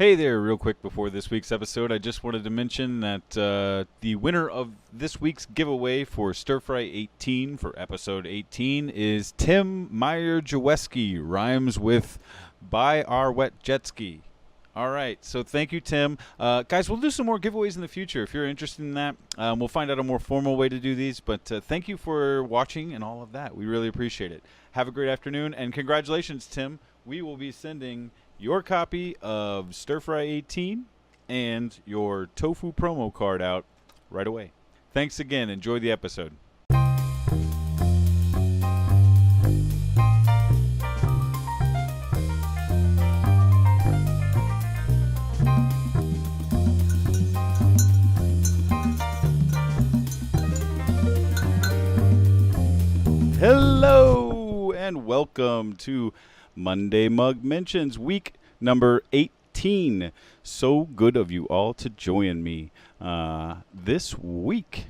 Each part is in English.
Hey there, real quick before this week's episode, I just wanted to mention that the winner of this week's giveaway for Stir Fry 18 for episode 18 is Tim Meyer-Jaweski, rhymes with Buy Our Wet Jet Ski. All right, so thank you, Tim. Guys, we'll do some more giveaways in the future. If you're interested in that, we'll find out a more formal way to do these, but thank you for watching and all of that. We really appreciate it. Have a great afternoon, and congratulations, Tim. We will be sending your copy of Stir Fry 18 and your tofu promo card out right away. Thanks again. Enjoy the episode. Hello and welcome to Monday Mug Mentions, week number 18. So good of you all to join me. This week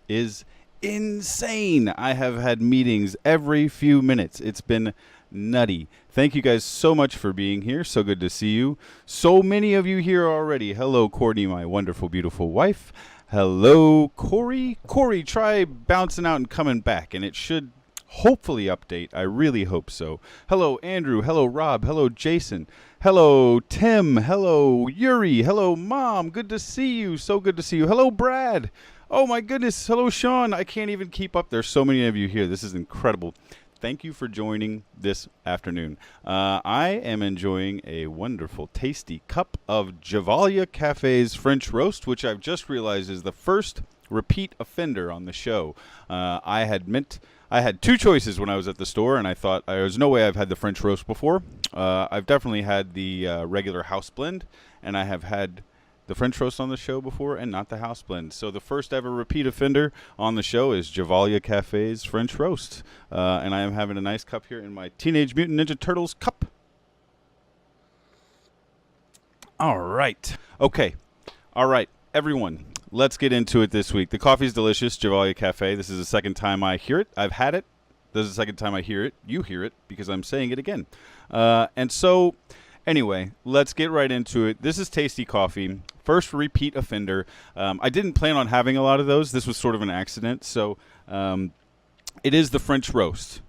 is insane. I have had meetings every few minutes. It's been nutty. Thank you guys so much for being here. So good to see you. So many of you here already. Hello, Courtney, my wonderful, beautiful wife. Hello, Corey. Corey, try bouncing out and coming back, and it should hopefully update. I really hope so. Hello, Andrew. Hello, Rob. Hello, Jason. Hello, Tim. Hello, Yuri. Hello, Mom. Good to see you. So good to see you. Hello, Brad. Oh, my goodness. Hello, Sean. I can't even keep up. There's so many of you here. This is incredible. Thank you for joining this afternoon. I am enjoying a wonderful, tasty cup of Gevalia Cafe's French roast, which I've just realized is the first repeat offender on the show. I had two choices when I was at the store, and I thought there's no way I've had the French roast before. I've definitely had the regular house blend, and I have had the French roast on the show before and not the house blend. So the first ever repeat offender on the show is Gevalia Cafe's French roast. And I am having a nice cup here in my Teenage Mutant Ninja Turtles cup. All right. Okay. All right, everyone. Let's get into it this week. The coffee's delicious, Gevalia Cafe. This is the second time I hear it. I've had it. This is the second time I hear it. You hear it because I'm saying it again. And so, anyway, let's get right into it. This is tasty coffee. First repeat offender. I didn't plan on having a lot of those. This was sort of an accident. So, it is the French roast.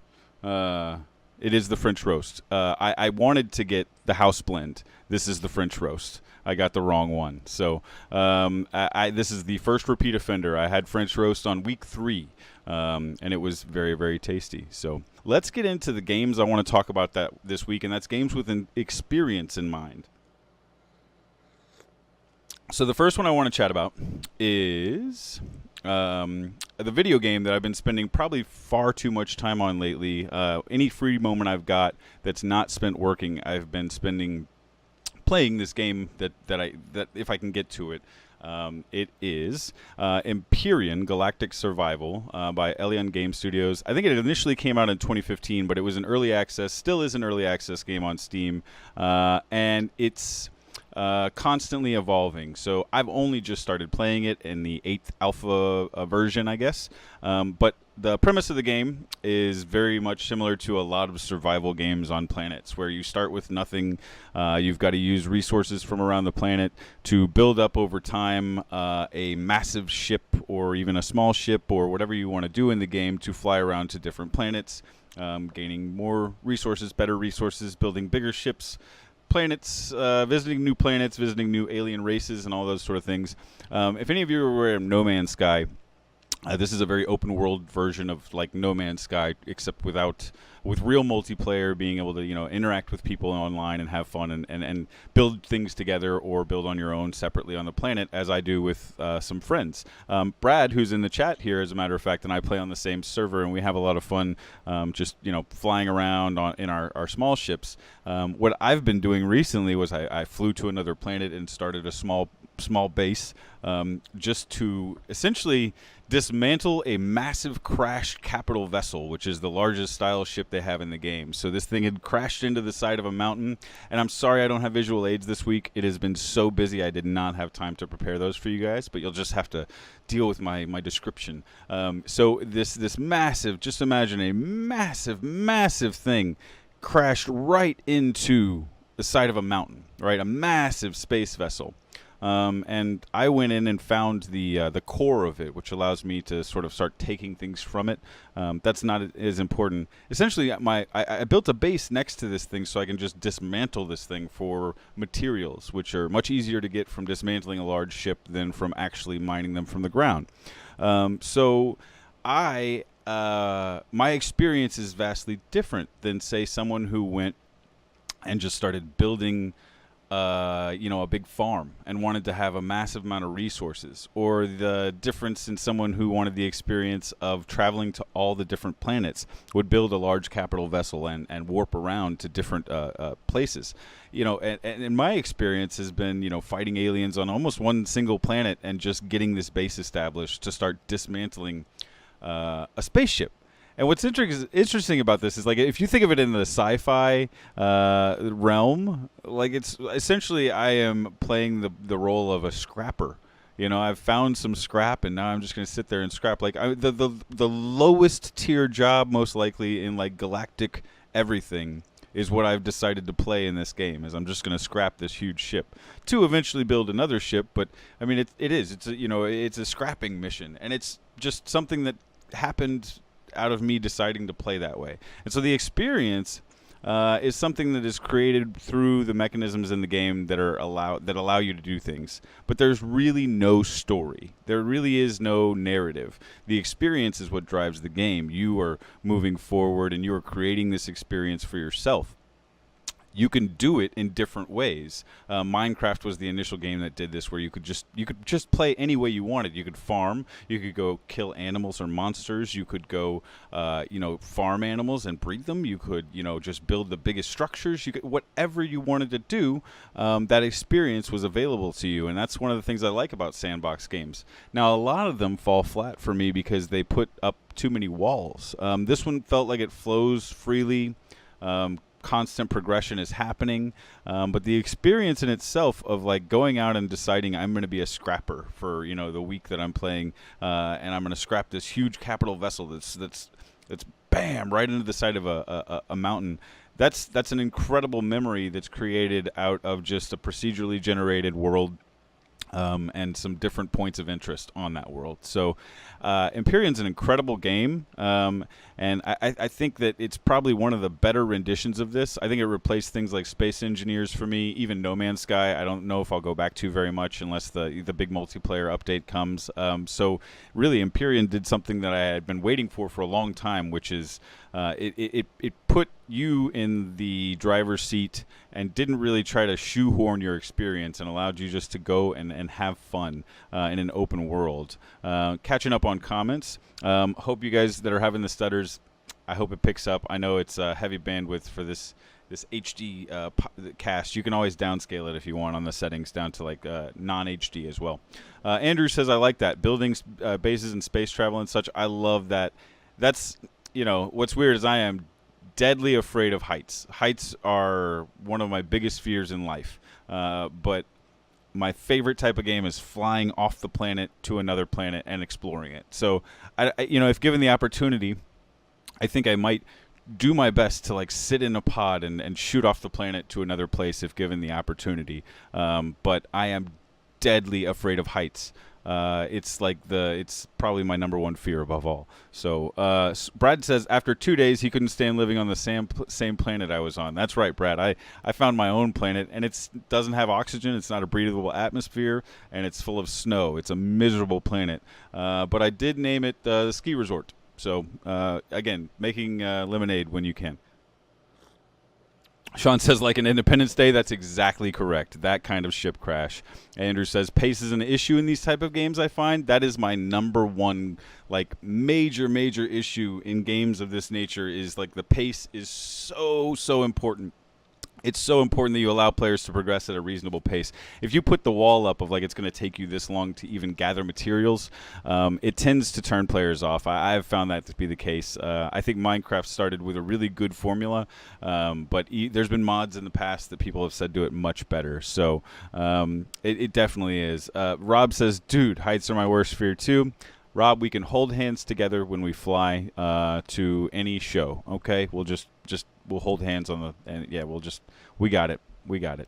It is the French roast. I wanted to get the house blend. This is the French roast. I got the wrong one. So this is the first repeat offender. I had French roast on week 3, and it was very, very tasty. So let's get into the games I want to talk about that this week, and that's games with an experience in mind. So the first one I want to chat about is the video game that I've been spending probably far too much time on lately. Any free moment I've got that's not spent working, I've been spending playing this game that if I can get to it. It is Empyrean Galactic Survival by Elion Game Studios. I think it initially came out in 2015, but it was an early access, still is an early access game on Steam, and it's constantly evolving. So I've only just started playing it in the 8th alpha version, I guess. But the premise of the game is very much similar to a lot of survival games on planets, where you start with nothing. You've got to use resources from around the planet to build up over time a massive ship or even a small ship or whatever you want to do in the game to fly around to different planets, gaining more resources, better resources, building bigger ships, planets, visiting new alien races, and all those sort of things. If any of you are aware of No Man's Sky, this is a very open world version of like No Man's Sky, except with real multiplayer, being able to interact with people online and have fun and build things together or build on your own separately on the planet, as I do with some friends. Brad, who's in the chat here, as a matter of fact, and I play on the same server, and we have a lot of fun just flying around in our small ships. What I've been doing recently was I flew to another planet and started a small base just to essentially dismantle a massive crashed capital vessel, which is the largest style ship they have in the game. So this thing had crashed into the side of a mountain, and I'm sorry I don't have visual aids this week. It has been so busy I did not have time to prepare those for you guys, but you'll just have to deal with my description. So this massive, just imagine a massive thing crashed right into the side of a mountain, right? A massive space vessel. And I went in and found the core of it, which allows me to sort of start taking things from it. That's not as important. Essentially, I built a base next to this thing so I can just dismantle this thing for materials, which are much easier to get from dismantling a large ship than from actually mining them from the ground. So my experience is vastly different than, say, someone who went and just started building a big farm and wanted to have a massive amount of resources, or the difference in someone who wanted the experience of traveling to all the different planets, would build a large capital vessel and warp around to different places. And my experience has been, fighting aliens on almost one single planet and just getting this base established to start dismantling a spaceship. And what's interesting about this is, like, if you think of it in the sci-fi realm, like, it's essentially I am playing the role of a scrapper. I've found some scrap, and now I'm just going to sit there and scrap. Like, the lowest tier job, most likely in, like, galactic everything, is what I've decided to play in this game. Is I'm just going to scrap this huge ship to eventually build another ship. But I mean, it's a scrapping mission, and it's just something that happened out of me deciding to play that way. And so the experience is something that is created through the mechanisms in the game that allow you to do things. But there's really no story. There really is no narrative. The experience is what drives the game. You are moving forward, and you are creating this experience for yourself. You can do it in different ways. Minecraft was the initial game that did this, where you could just play any way you wanted. You could farm. You could go kill animals or monsters. You could go, farm animals and breed them. You could, just build the biggest structures. You could, whatever you wanted to do. That experience was available to you, and that's one of the things I like about sandbox games. Now, a lot of them fall flat for me because they put up too many walls. This one felt like it flows freely. Constant progression is happening, but the experience in itself of, like, going out and deciding I'm going to be a scrapper for the week that I'm playing, and I'm going to scrap this huge capital vessel that's bam right into the side of a mountain. That's an incredible memory that's created out of just a procedurally generated world. And some different points of interest on that world. So Empyrion's an incredible game, and I think that it's probably one of the better renditions of this. I think it replaced things like Space Engineers for me, even No Man's Sky. I don't know if I'll go back to very much unless the big multiplayer update comes. So really, Empyrion did something that I had been waiting for a long time, which is it put you in the driver's seat and didn't really try to shoehorn your experience, and allowed you just to go and have fun in an open world. Catching up on comments. Hope you guys that are having the stutters, I hope it picks up. I know it's heavy bandwidth for this HD cast. You can always downscale it if you want on the settings down to, like, non-HD as well. Andrew says, I like that. Buildings, bases, and space travel and such. I love that. That's, what's weird is I am deadly afraid of heights. Heights are one of my biggest fears in life. But my favorite type of game is flying off the planet to another planet and exploring it. So, if given the opportunity, I think I might do my best to, like, sit in a pod and shoot off the planet to another place if given the opportunity. But I am deadly afraid of heights. It's probably my number one fear above all. So Brad says after 2 days he couldn't stand living on the same planet I was on. That's right, Brad. I found my own planet, and it doesn't have oxygen. It's not a breathable atmosphere, and it's full of snow. It's a miserable planet. But I did name it the ski resort. So again, making lemonade when you can. Sean says, like an Independence Day. That's exactly correct. That kind of ship crash. Andrew says, pace is an issue in these type of games, I find. That is my number one, like, major issue in games of this nature, is, like, the pace is so important. It's so important that you allow players to progress at a reasonable pace. If you put the wall up of, like, it's going to take you this long to even gather materials, it tends to turn players off. I've found that to be the case. I think Minecraft started with a really good formula, but there's been mods in the past that people have said do it much better. So it definitely is. Rob says, dude, heights are my worst fear too. Rob, we can hold hands together when we fly to any show. Okay, we'll hold hands on the, and yeah, we got it. We got it.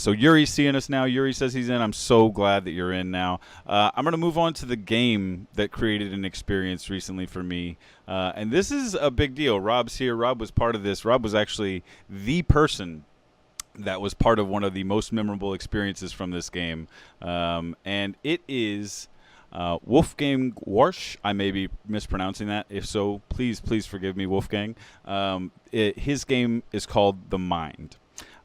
So Yuri's seeing us now. Yuri says he's in. I'm so glad that you're in now. I'm going to move on to the game that created an experience recently for me. And this is a big deal. Rob's here. Rob was part of this. Rob was actually the person that was part of one of the most memorable experiences from this game. And it is Wolfgang Warsch. I may be mispronouncing that. If so, please forgive me, Wolfgang. His game is called The Mind.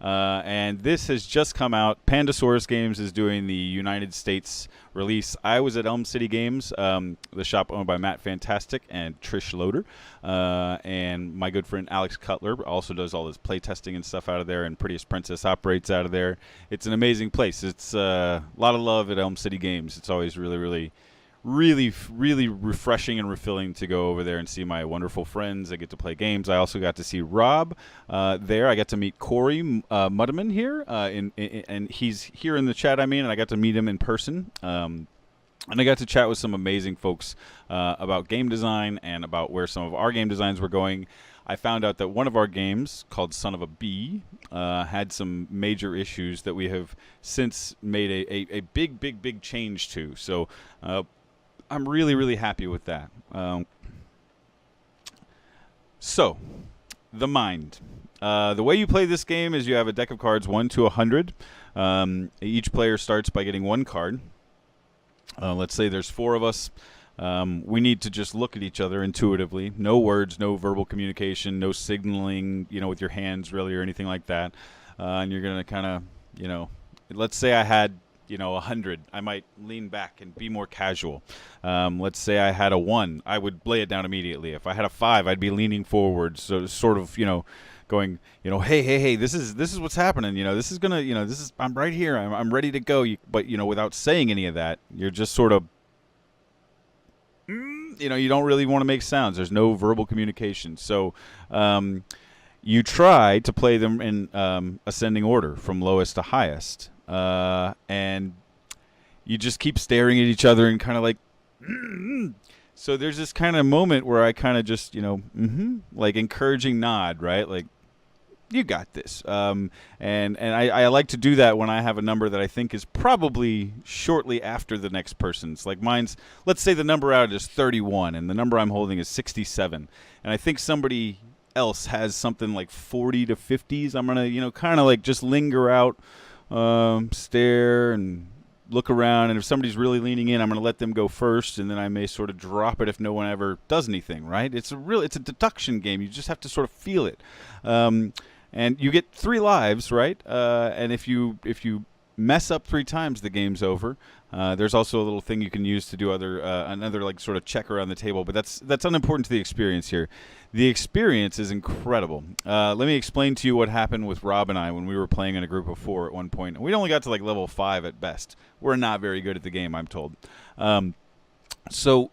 And this has just come out. Pandasaurus Games is doing the United States release. I was at Elm City Games, the shop owned by Matt Fantastic and Trish Loader. And my good friend Alex Cutler also does all this playtesting and stuff out of there, and Prettiest Princess operates out of there. It's an amazing place. It's a lot of love at Elm City Games. It's always really refreshing and refilling to go over there and see my wonderful friends. I get to play games. I also got to see Rob there. I got to meet Corey Mudman here, and he's here in the chat, and I got to meet him in person. And I got to chat with some amazing folks about game design and about where some of our game designs were going. I found out that one of our games, called Son of a Bee, had some major issues that we have since made a big change to. So I'm really happy with that. So, The Mind. The way you play this game is you have a deck of cards 1 to 100. Each player starts by getting one card. Let's say there's 4 of us. We need to just look at each other intuitively. No words, no verbal communication, no signaling, with your hands really or anything like that. And you're going to kind of, let's say I had 100, I might lean back and be more casual. Let's say I had a 1, I would lay it down immediately. If I had a 5, I'd be leaning forward, so sort of, going, hey, this is what's happening. This is gonna, I'm right here. I'm ready to go. But without saying any of that, you're just sort of, you don't really want to make sounds. There's no verbal communication. So, you try to play them in ascending order from lowest to highest. And you just keep staring at each other and kind of like, so there's this kind of moment where I kind of just, like encouraging nod, right? Like, you got this. And I like to do that when I have a number that I think is probably shortly after the next person's. Like mine's, let's say the number out is 31 and the number I'm holding is 67. And I think somebody else has something like 40 to 50s. I'm going to, kind of like just linger out, stare and look around, and if somebody's really leaning in, I'm going to let them go first, and then I may sort of drop it if no one ever does anything, right? It's a deduction game. You just have to sort of feel it. And you get 3 lives, right? And if you mess up 3 times, the game's over. There's also a little thing you can use to do another like sort of check around the table, but that's unimportant to the experience here. The experience is incredible. Let me explain to you what happened with Rob and I when we were playing in a group of 4 at one point. We only got to like level 5 at best. We're not very good at the game, I'm told. So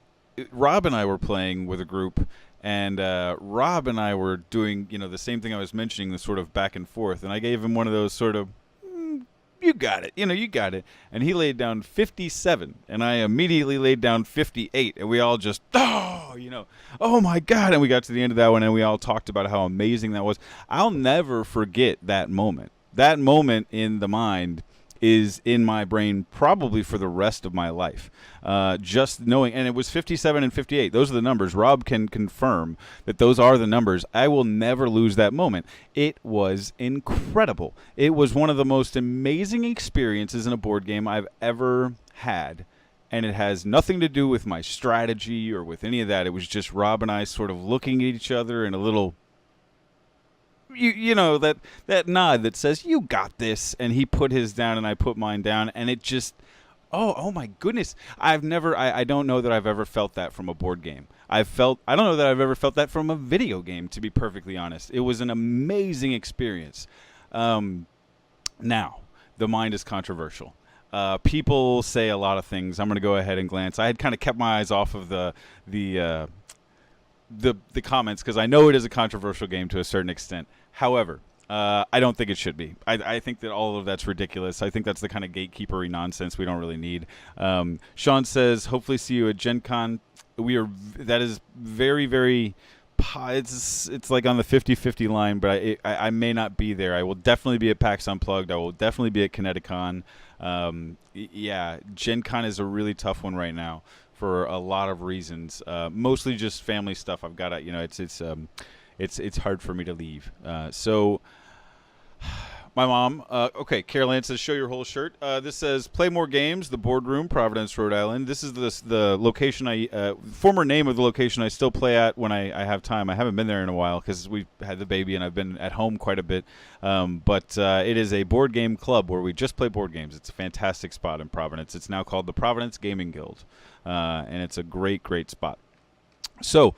Rob and I were playing with a group, and Rob and I were doing the same thing I was mentioning, the sort of back and forth, and I gave him one of those sort of, you got it, you got it. And he laid down 57, and I immediately laid down 58, and we all just, oh my God. And we got to the end of that one, and we all talked about how amazing that was. I'll never forget that moment. That moment in The Mind is in my brain probably for the rest of my life. Just knowing, and it was 57 and 58. Those are the numbers. Rob can confirm that those are the numbers. I will never lose that moment. It was incredible. It was one of the most amazing experiences in a board game I've ever had. And it has nothing to do with my strategy or with any of that. It was just Rob and I sort of looking at each other in a little, that nod that says, you got this. And he put his down and I put mine down. And it just, oh my goodness. I don't know that I've ever felt that from a board game. I don't know that I've ever felt that from a video game, to be perfectly honest. It was an amazing experience. Now, The Mind is controversial. People say a lot of things. I'm going to go ahead and glance. I had kind of kept my eyes off of the comments because I know it is a controversial game to a certain extent. However, I don't think it should be. I think that all of that's ridiculous. I think that's the kind of gatekeepery nonsense we don't really need. Sean says, hopefully see you at Gen Con. That is very, very it's like on the 50-50 line, but I may not be there. I will definitely be at PAX Unplugged. I will definitely be at Kineticon. Yeah, Gen Con is a really tough one right now for a lot of reasons. Mostly just family stuff. I've got to, it's hard for me to leave. So my mom, okay, Carol Ann says, show your whole shirt. This says, play more games, the boardroom, Providence, Rhode Island. This is the location former name of the location I still play at when I have time. I haven't been there in a while because we've had the baby and I've been at home quite a bit. But it is a board game club where we just play board games. It's a fantastic spot in Providence. It's now called the Providence Gaming Guild. And it's a great, great spot. So,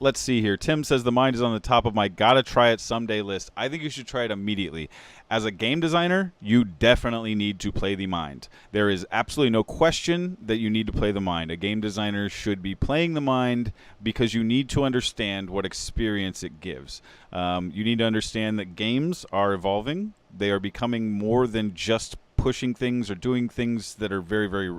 let's see here. Tim says the Mind is on the top of my gotta try it someday list. I think you should try it immediately. As a game designer, you definitely need to play the Mind. There is absolutely no question that you need to play the Mind. A game designer should be playing the Mind because you need to understand what experience it gives. You need to understand that games are evolving. They are becoming more than just pushing things or doing things that are very, very,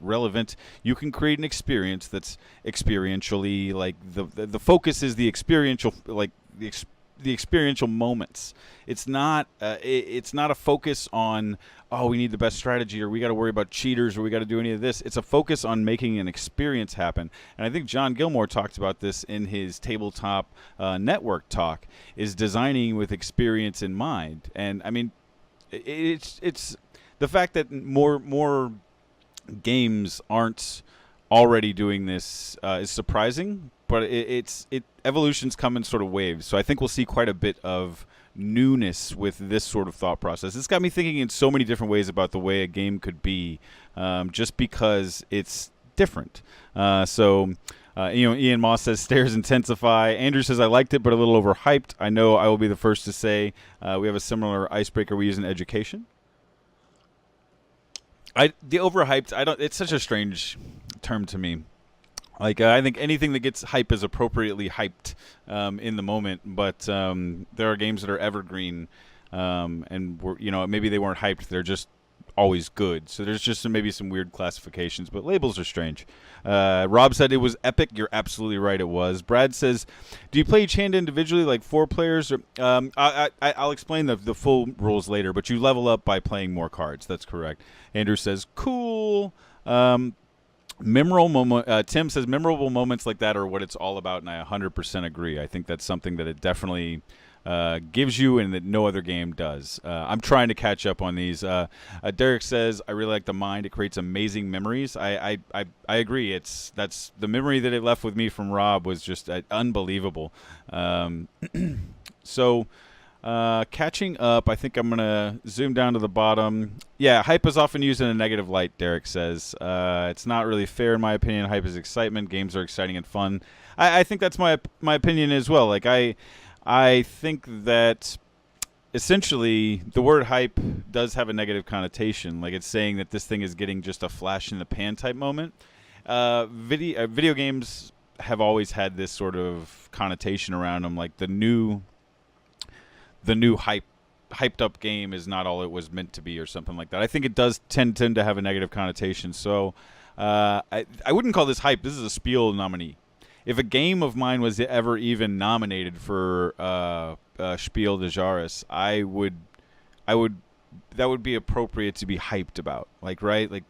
relevant. You can create an experience that's experientially, like the focus is the experiential, like the experiential moments. It's not a focus on, oh, we need the best strategy or we got to worry about cheaters or we got to do any of this. It's a focus on making an experience happen. And I think John Gilmore talked about this in his tabletop network talk, is designing with experience in mind. And I mean, it's the fact that more games aren't already doing this is surprising, but evolutions come in sort of waves. So I think we'll see quite a bit of newness with this sort of thought process. It's got me thinking in so many different ways about the way a game could be, just because it's different. Ian Moss says stairs intensify. Andrew says I liked it, but a little overhyped. I know I will be the first to say we have a similar icebreaker we use in education. The overhyped, it's such a strange term to me. Like, I think anything that gets hype is appropriately hyped in the moment, but there are games that are evergreen, and maybe they weren't hyped, they're just always good. So there's just maybe some weird classifications, but labels are strange. Rob said it was epic. You're absolutely right, it was. Brad says, do you play each hand individually like 4 players? Or, I'll explain the full rules later, but you level up by playing more cards. That's correct. Andrew says, cool. Memorable moment. Tim says memorable moments like that are what it's all about, and I 100% agree. I think that's something that it definitely gives you and that no other game does. I'm trying to catch up on these. Derek says, I really like the Mind. It creates amazing memories. I agree. That's the memory that it left with me from Rob was just unbelievable. So catching up, I think I'm going to zoom down to the bottom. Yeah, hype is often used in a negative light, Derek says. It's not really fair in my opinion. Hype is excitement. Games are exciting and fun. I think that's my opinion as well. Like I think that essentially the word hype does have a negative connotation. Like it's saying that this thing is getting just a flash in the pan type moment. Video games have always had this sort of connotation around them. Like the new hyped up game is not all it was meant to be or something like that. I think it does tend to have a negative connotation. So I wouldn't call this hype. This is a Spiel nominee. If a game of mine was ever even nominated for Spiel des Jahres, that would be appropriate to be hyped about. Like, right? Like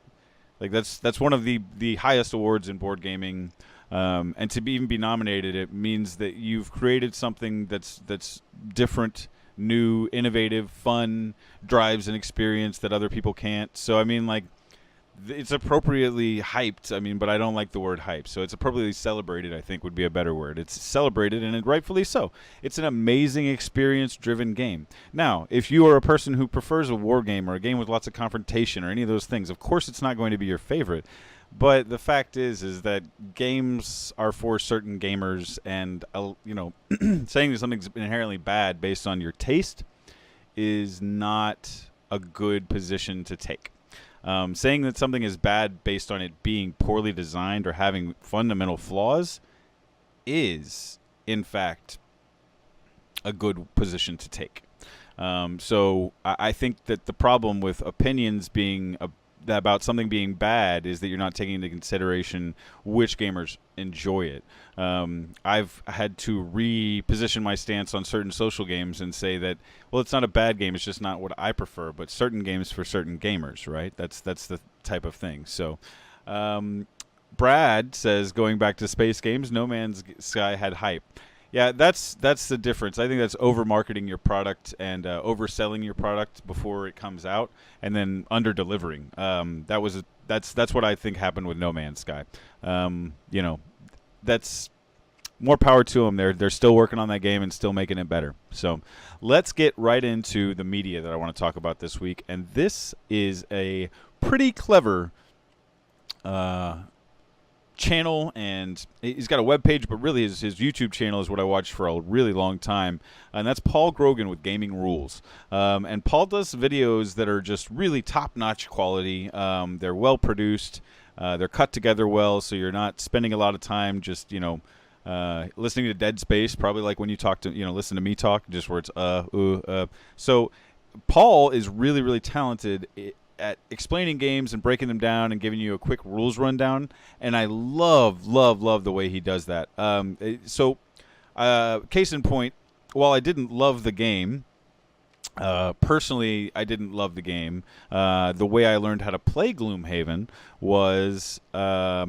that's one of the highest awards in board gaming. And to even be nominated, it means that you've created something that's different, new, innovative, fun, drives an experience that other people can't. So I mean, like, it's appropriately hyped. I mean, but I don't like the word hype. So it's appropriately celebrated, I think, would be a better word. It's celebrated, and rightfully so. It's an amazing experience-driven game. Now, if you are a person who prefers a war game or a game with lots of confrontation or any of those things, of course it's not going to be your favorite. But the fact is that games are for certain gamers, and saying that something's inherently bad based on your taste is not a good position to take. Saying that something is bad based on it being poorly designed or having fundamental flaws is, in fact, a good position to take. So I think that the problem with opinions being about something being bad is that you're not taking into consideration which gamers enjoy it. I've had to reposition my stance on certain social games and say that, well, it's not a bad game, it's just not what I prefer, but certain games for certain gamers, right? That's the type of thing. So Brad says, going back to space games, No Man's Sky had hype. Yeah, that's the difference. I think that's over-marketing your product and overselling your product before it comes out, and then under-delivering. That's what I think happened with No Man's Sky. That's more power to them. They're still working on that game and still making it better. So let's get right into the media that I want to talk about this week, and this is a pretty clever channel, and he's got a web page, but really his YouTube channel is what I watched for a really long time, and that's Paul Grogan with Gaming Rules. And Paul does videos that are just really top-notch quality. They're well produced, they're cut together well, so you're not spending a lot of time just listening to Dead Space, probably like when you talk to listen to me talk, just where it's So Paul is really, really talented at explaining games and breaking them down and giving you a quick rules rundown, and I love the way he does that. Case in point, while I didn't love the game, personally I didn't love the game, the way I learned how to play Gloomhaven was by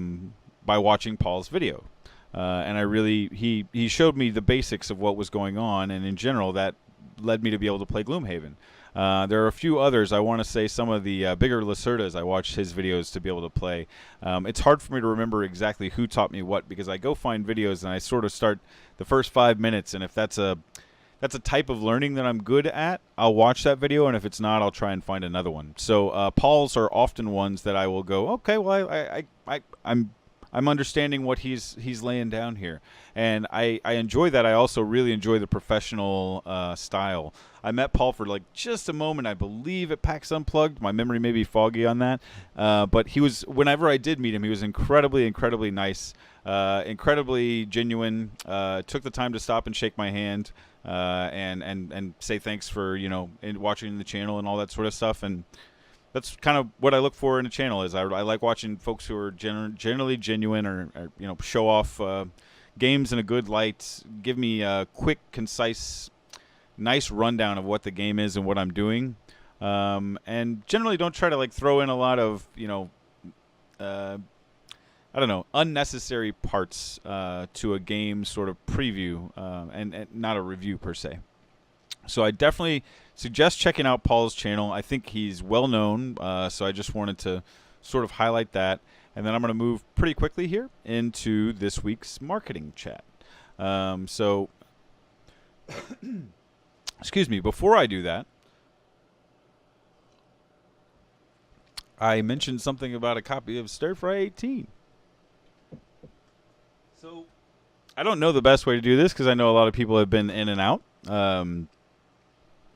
watching Paul's video. And he showed me the basics of what was going on, and in general that led me to be able to play Gloomhaven. There are a few others. I want to say some of the bigger Lacerdas, I watched his videos to be able to play. It's hard for me to remember exactly who taught me what, because I go find videos and I sort of start the first 5 minutes, and if that's a type of learning that I'm good at, I'll watch that video, and if it's not, I'll try and find another one. So Paul's are often ones that I will go, okay, well, I'm understanding what he's laying down here, and I enjoy that. I also really enjoy the professional style. I met Paul for like just a moment, I believe, at PAX Unplugged. My memory may be foggy on that, but whenever I did meet him, he was incredibly nice, incredibly genuine. Took the time to stop and shake my hand and say thanks for watching the channel and all that sort of stuff. And that's kind of what I look for in a channel. Is I like watching folks who are generally genuine, or show off games in a good light, give me a quick, concise, nice rundown of what the game is and what I'm doing, and generally don't try to like throw in a lot of unnecessary parts to a game sort of preview, and not a review per se. So I definitely suggest checking out Paul's channel. I think he's well known, so I just wanted to sort of highlight that. And then I'm going to move pretty quickly here into this week's marketing chat. Excuse me, before I do that, I mentioned something about a copy of Stir Fry 18. So I don't know the best way to do this, because I know a lot of people have been in and out.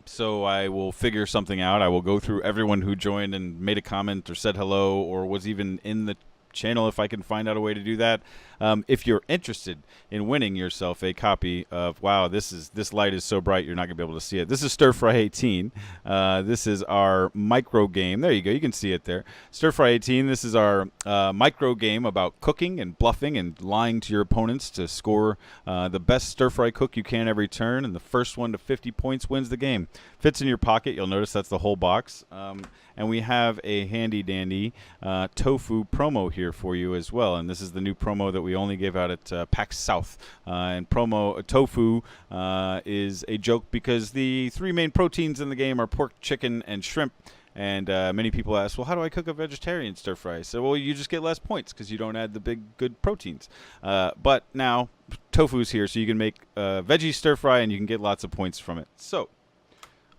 So I will figure something out. I will go through everyone who joined and made a comment or said hello or was even in the channel, if I can find out a way to do that. If you're interested in winning yourself a copy of, wow, this light is so bright you're not gonna be able to see it. This is Stir Fry 18. This is our micro game. There you go, you can see it there. Stir Fry 18. This is our micro game about cooking and bluffing and lying to your opponents to score the best stir fry cook you can every turn, and the first one to 50 points wins the game. Fits in your pocket. You'll notice that's the whole box. And we have a handy dandy tofu promo here for you as well, and this is the new promo that we only gave out at PAX South. And promo tofu is a joke because the three main proteins in the game are pork, chicken, and shrimp. And many people ask, well, how do I cook a vegetarian stir fry? So, well, you just get less points because you don't add the big, good proteins. But now tofu's here, so you can make veggie stir fry, and you can get lots of points from it. So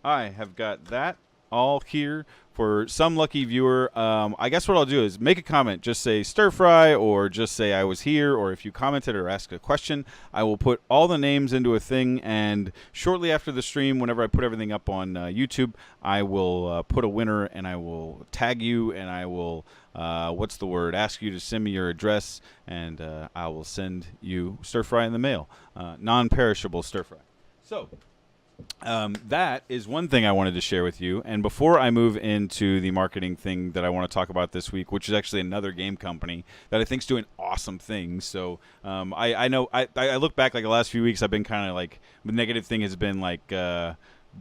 I have got that all here for some lucky viewer. I guess what I'll do is make a comment, just say stir fry, or just say I was here, or if you commented or asked a question, I will put all the names into a thing, and shortly after the stream, whenever I put everything up on YouTube, I will put a winner, and I will tag you, and I will ask you to send me your address, and I will send you stir fry in the mail, non-perishable stir fry. So That is one thing I wanted to share with you. And before I move into the marketing thing that I want to talk about this week, which is actually another game company that I think is doing awesome things. So I know I look back like the last few weeks, I've been kind of like the negative thing has been like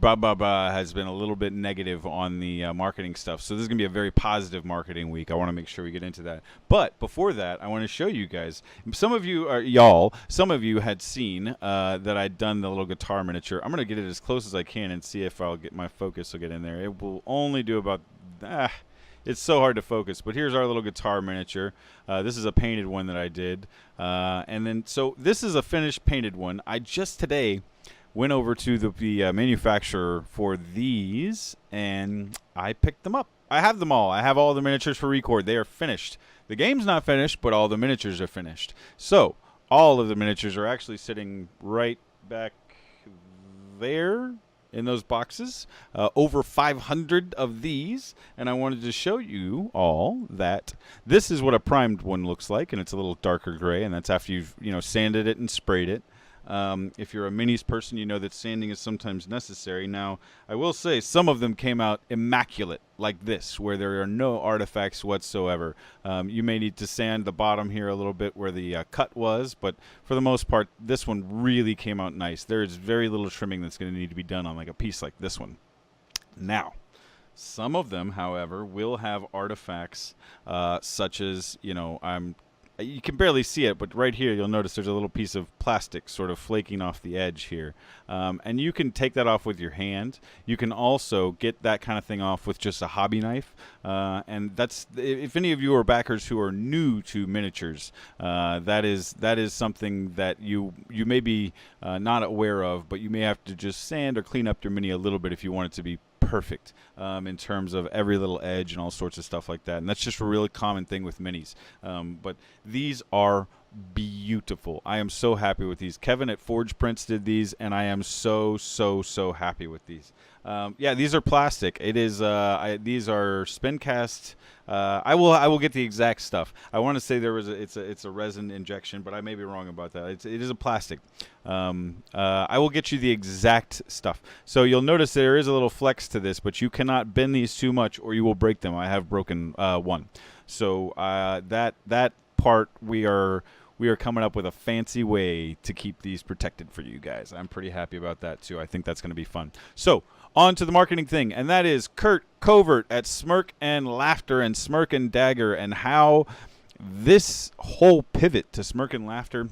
has been a little bit negative on the marketing stuff. So this is going to be a very positive marketing week. I want to make sure we get into that. But before that, I want to show you guys. Some of you had seen that I'd done the little guitar miniature. I'm going to get it as close as I can and see if I'll get my focus will get in there. It will only do about... it's so hard to focus, but here's our little guitar miniature. This is a painted one that I did. And then, so this is a finished painted one. I just today went over to the manufacturer for these, and I picked them up. I have them all. I have all the miniatures for Record. They are finished. The game's not finished, but all the miniatures are finished. So all of the miniatures are actually sitting right back there in those boxes. Over 500 of these, and I wanted to show you all that this is what a primed one looks like, and it's a little darker gray, and that's after you've sanded it and sprayed it. If you're a minis person, you know that sanding is sometimes necessary. Now, I will say some of them came out immaculate, like this, where there are no artifacts whatsoever. You may need to sand the bottom here a little bit where the cut was, but for the most part, this one really came out nice. There is very little trimming that's going to need to be done on like a piece like this one. Now, some of them, however, will have artifacts such as, you can barely see it, but right here you'll notice there's a little piece of plastic sort of flaking off the edge here. And you can take that off with your hand. You can also get that kind of thing off with just a hobby knife. And that's, if any of you are backers who are new to miniatures, that is something that you may be not aware of, but you may have to just sand or clean up your mini a little bit if you want it to be perfect in terms of every little edge and all sorts of stuff like that. And that's just a really common thing with minis. But these are beautiful. I am so happy with these. Kevin at Forge Prints did these, and I am so happy with these. Yeah, these are plastic. It is. These are spin cast. I will get the exact stuff. I want to say it's a resin injection, but I may be wrong about that. It is a plastic. I will get you the exact stuff. So you'll notice there is a little flex to this, but you cannot bend these too much or you will break them. I have broken one. So that part we are coming up with a fancy way to keep these protected for you guys. I'm pretty happy about that too. I think that's going to be fun. So on to the marketing thing, and that is Kurt Covert at Smirk and Laughter and Smirk and Dagger, and how this whole pivot to Smirk and Laughter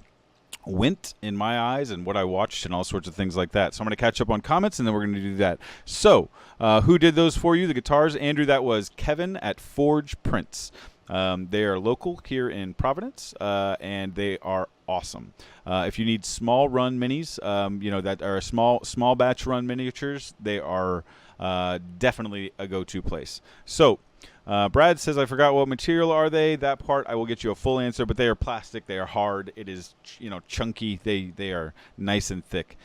went in my eyes and what I watched and all sorts of things like that. So I'm going to catch up on comments, and then we're going to do that. So who did those for you? The guitars, Andrew, that was Kevin at Forge Prints. They are local here in Providence, and they are awesome. If you need small run minis, that are small batch run miniatures, they are definitely a go-to place. So Brad says, I forgot what material are they. That part I will get you a full answer, but they are plastic. They are hard. It is chunky. They are nice and thick.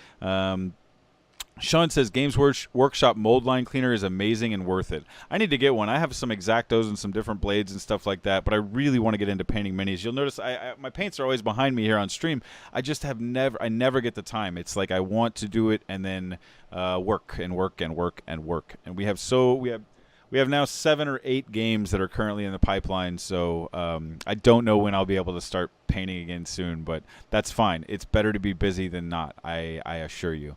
Sean says, Games Workshop mold line cleaner is amazing and worth it. I need to get one. I have some X-Actos and some different blades and stuff like that, but I really want to get into painting minis. You'll notice my paints are always behind me here on stream. I just I never get the time. It's like I want to do it and then work. And we have now 7 or 8 games that are currently in the pipeline, so I don't know when I'll be able to start painting again soon, but that's fine. It's better to be busy than not, I assure you.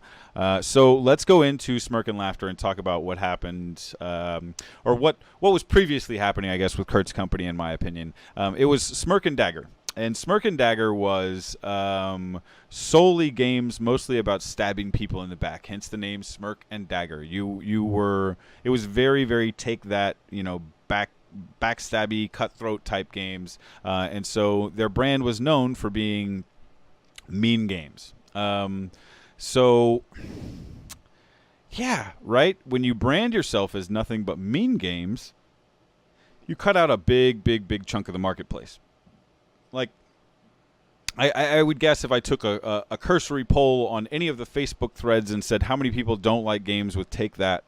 So let's go into Smirk and Laughter and talk about what happened, or what was previously happening, I guess, with Kurt's company, in my opinion. It was Smirk and Dagger. And Smirk and Dagger was solely games mostly about stabbing people in the back, hence the name Smirk and Dagger. It was very, very take that, backstabby, cutthroat type games. And so their brand was known for being mean games. So, yeah, right? When you brand yourself as nothing but mean games, you cut out a big chunk of the marketplace. Like, I would guess if I took a cursory poll on any of the Facebook threads and said how many people don't like games with take that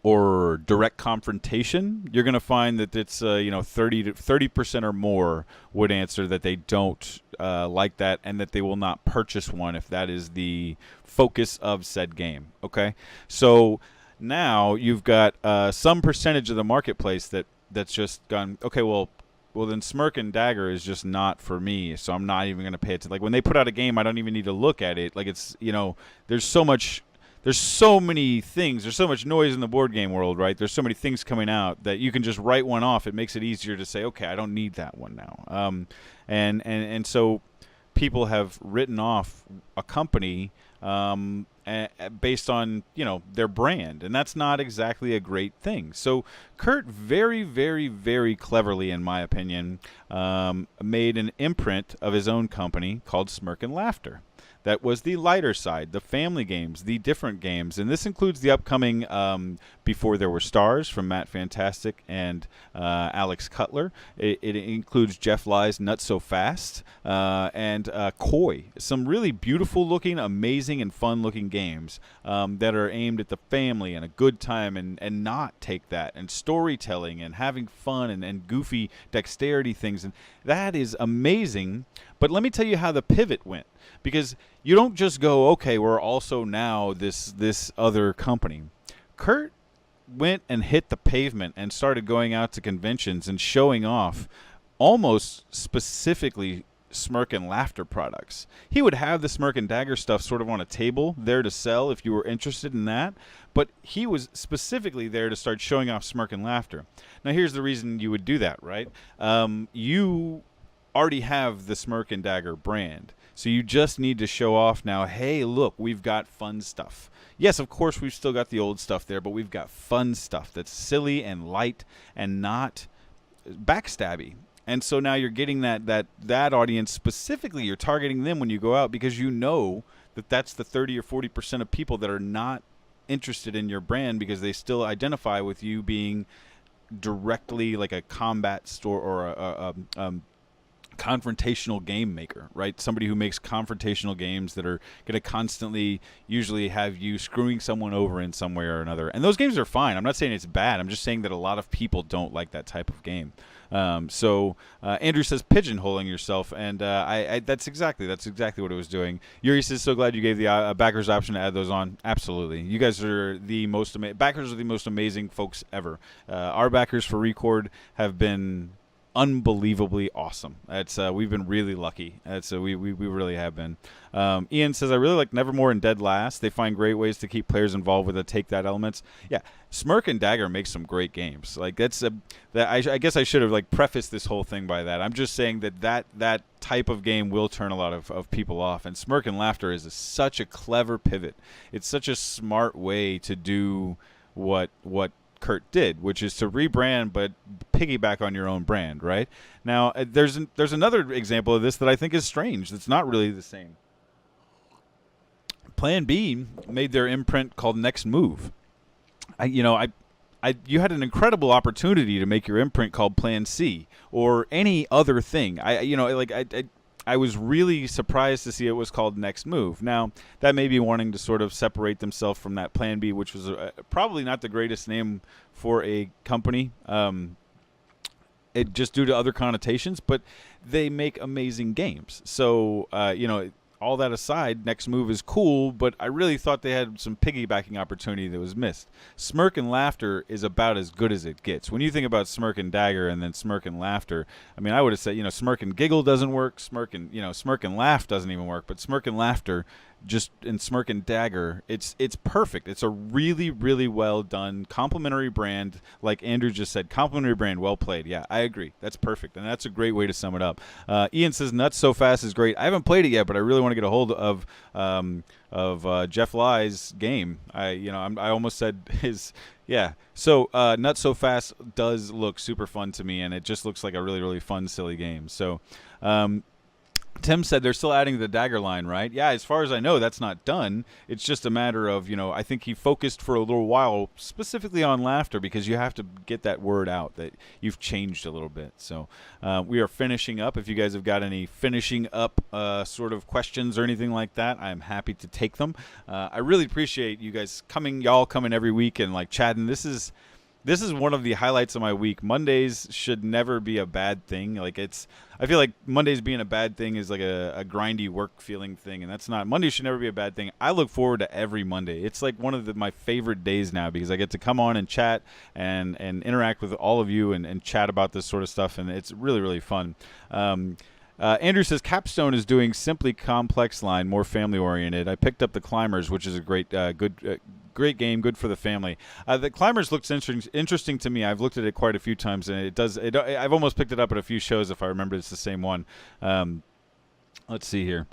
or direct confrontation, you're going to find that it's 30% or more would answer that they don't like that, and that they will not purchase one if that is the focus of said game. Okay, so now you've got some percentage of the marketplace that's just gone, okay, well then Smirk and Dagger is just not for me, so I'm not even going to pay attention. Like when they put out a game, I don't even need to look at it. Like it's, there's so many things. There's so much noise in the board game world, right? There's so many things coming out that you can just write one off. It makes it easier to say, okay, I don't need that one now. And so people have written off a company based on their brand, and that's not exactly a great thing. So Kurt very, very, very cleverly, in my opinion, made an imprint of his own company called Smirk and Laughter. That was the lighter side, the family games, the different games. And this includes the upcoming Before There Were Stars from Matt Fantastic and Alex Cutler. It includes Jeff Lye's Nuts So Fast and Koi. Some really beautiful looking, amazing, and fun looking games that are aimed at the family and a good time, and not take that, and storytelling and having fun and goofy dexterity things. And that is amazing. But let me tell you how the pivot went. Because you don't just go, okay, we're also now this other company. Kurt went and hit the pavement and started going out to conventions and showing off almost specifically Smirk and Laughter products. He would have the Smirk and Dagger stuff sort of on a table there to sell if you were interested in that, but he was specifically there to start showing off Smirk and Laughter. Now here's the reason you would do that, right? You already have the Smirk and Dagger brand. So you just need to show off now, hey, look, we've got fun stuff. Yes, of course, we've still got the old stuff there, but we've got fun stuff that's silly and light and not backstabby. And so now you're getting that audience specifically. You're targeting them when you go out, because you know that that's the 30 or 40% of people that are not interested in your brand, because they still identify with you being directly like a combat store or a confrontational game maker, right? Somebody who makes confrontational games that are going to constantly usually have you screwing someone over in some way or another. And those games are fine. I'm not saying it's bad. I'm just saying that a lot of people don't like that type of game. So Andrew says pigeonholing yourself, and that's exactly what it was doing. Yuri says, so glad you gave the backers option to add those on. Absolutely. You guys are the most backers are the most amazing folks ever. Our backers for Record have been unbelievably awesome. That's we've been really lucky. That's we really have been. Ian says, I really like Nevermore and Dead Last. They find great ways to keep players involved with the take that elements. Yeah, Smirk and Dagger make some great games. Like that's I guess I should have like prefaced this whole thing by that. I'm just saying that type of game will turn a lot of people off. And Smirk and Laughter is such a clever pivot. It's such a smart way to do what Kurt did, which is to rebrand but piggyback on your own brand, right? Now, there's another example of this that I think is strange. That's not really the same. Plan B made their imprint called Next Move. You had an incredible opportunity to make your imprint called Plan C or any other thing. I was really surprised to see it was called Next Move. Now, that may be wanting to sort of separate themselves from that Plan B, which was probably not the greatest name for a company, it just due to other connotations, but they make amazing games. So, all that aside, Next Move is cool, but I really thought they had some piggybacking opportunity that was missed. Smirk and Laughter is about as good as it gets. When you think about Smirk and Dagger and then Smirk and Laughter, I mean, I would have said, Smirk and Giggle doesn't work, Smirk and Laugh doesn't even work, but Smirk and Laughter, just in Smirk and Dagger, it's perfect. It's a really, really well done complementary brand. Like Andrew just said, complementary brand, well played. Yeah, I agree. That's perfect, and that's a great way to sum it up. Ian says Nuts So Fast is great. I haven't played it yet, but I really want to get a hold of Jeff Lye's game. I almost said his. Yeah. So Nuts So Fast does look super fun to me, and it just looks like a really, really fun, silly game. So. Tim said they're still adding the dagger line, right? Yeah, as far as I know, that's not done. It's just a matter of, I think he focused for a little while specifically on laughter because you have to get that word out that you've changed a little bit. So we are finishing up. If you guys have got any finishing up sort of questions or anything like that, I'm happy to take them. I really appreciate you guys y'all coming every week and like chatting. This is one of the highlights of my week. Mondays should never be a bad thing. I feel like Mondays being a bad thing is like a grindy work feeling thing, and that's not. Mondays should never be a bad thing. I look forward to every Monday. It's like one of my favorite days now because I get to come on and chat and interact with all of you and chat about this sort of stuff, and it's really, really fun. Andrew says Capstone is doing Simply Complex line, more family oriented. I picked up the Climbers, which is a great great game, good for the family. The Climbers looks interesting to me. I've looked at it quite a few times, and I've almost picked it up at a few shows if I remember it's the same one. Let's see here.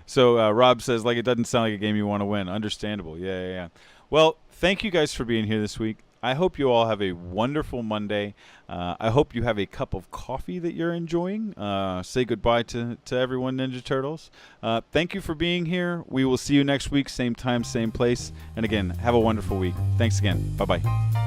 So Rob says, like, it doesn't sound like a game you want to win. Understandable. Yeah. Well, thank you guys for being here this week. I hope you all have a wonderful Monday. I hope you have a cup of coffee that you're enjoying. Say goodbye to everyone, Ninja Turtles. Thank you for being here. We will see you next week, same time, same place. And again, have a wonderful week. Thanks again. Bye-bye.